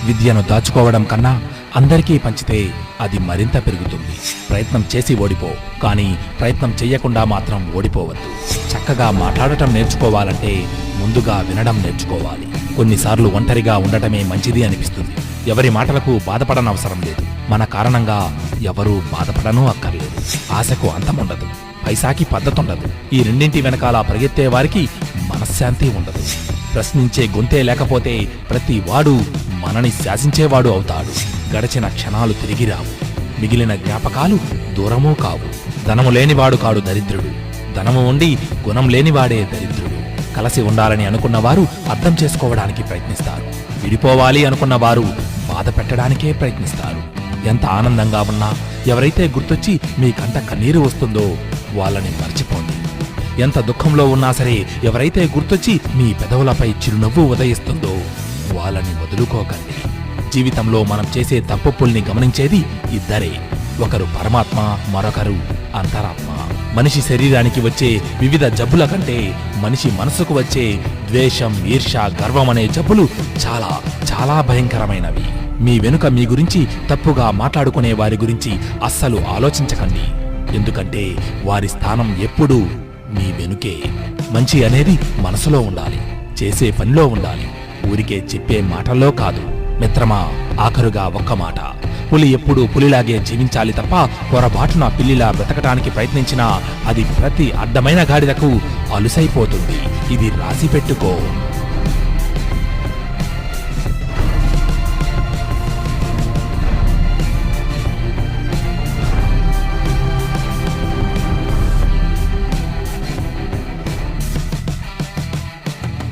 విద్యను దాచుకోవడం కన్నా అందరికీ పంచితే అది మరింత పెరుగుతుంది. ప్రయత్నం చేసి ఓడిపో, కానీ ప్రయత్నం చెయ్యకుండా మాత్రం ఓడిపోవద్దు. చక్కగా మాట్లాడటం నేర్చుకోవాలంటే ముందుగా వినడం నేర్చుకోవాలి. కొన్నిసార్లు ఒంటరిగా ఉండటమే మంచిది అనిపిస్తుంది. ఎవరి మాటలకు బాధపడనవసరం లేదు. మన కారణంగా ఎవరూ బాధపడనూ అక్కర్లేదు. ఆశకు అంతముండదు, పైసాకి పద్ధతుండదు. ఈ రెండింటి వెనకాల పరిగెత్తే వారికి మనశ్శాంతి ఉండదు. ప్రశ్నించే గొంతే లేకపోతే ప్రతి వాడు మనని శాసించేవాడు అవుతాడు. గడిచిన క్షణాలు తిరిగి రావు, మిగిలిన జ్ఞాపకాలు దూరమూ కావు. ధనము లేనివాడు కాడు దరిద్రుడు, ధనము ఉండి గుణం లేనివాడే దరిద్రుడు. కలిసి ఉండాలని అనుకున్నవారు అర్థం చేసుకోవడానికి ప్రయత్నిస్తారు. విడిపోవాలి అనుకున్నవారు బాధ పెట్టడానికే ప్రయత్నిస్తారు. ఎంత ఆనందంగా ఉన్నా ఎవరైతే గుర్తొచ్చి మీ కంట కన్నీరు వస్తుందో వాళ్ళని మర్చిపోండి. ఎంత దుఃఖంలో ఉన్నా సరే ఎవరైతే గుర్తొచ్చి మీ పెదవులపై చిరునవ్వు ఉదయిస్తుందో వాళ్ళని వదులుకోకండి. జీవితంలో మనం చేసే తప్పుల్ని గమనించేది ఇద్దరే, ఒకరు పరమాత్మ, మరొకరు అంతరాత్మ. మనిషి శరీరానికి వచ్చే వివిధ జబ్బుల కంటే మనిషి మనసుకు వచ్చే ద్వేషం, ఈర్ష్య, గర్వం అనే జబ్బులు చాలా చాలా భయంకరమైనవి. మీ వెనుక మీ గురించి తప్పుగా మాట్లాడుకునే వారి గురించి అస్సలు ఆలోచించకండి. ఎందుకంటే వారి స్థానం ఎప్పుడూ మీ వెనుకే. మంచి అనేది మనసులో ఉండాలి, చేసే పనిలో ఉండాలి, ఊరికే చెప్పే మాటల్లో కాదు. మిత్రమా, ఆఖరుగా ఒక్క మాట. పులి ఎప్పుడూ పులిలాగే జీవించాలి తప్ప పొరబాటున పిల్లిలా బ్రతకటానికి ప్రయత్నించినా అది ప్రతి అడ్డమైన గాడిదకు అలుసైపోతుంది. ఇది రాసి పెట్టుకో.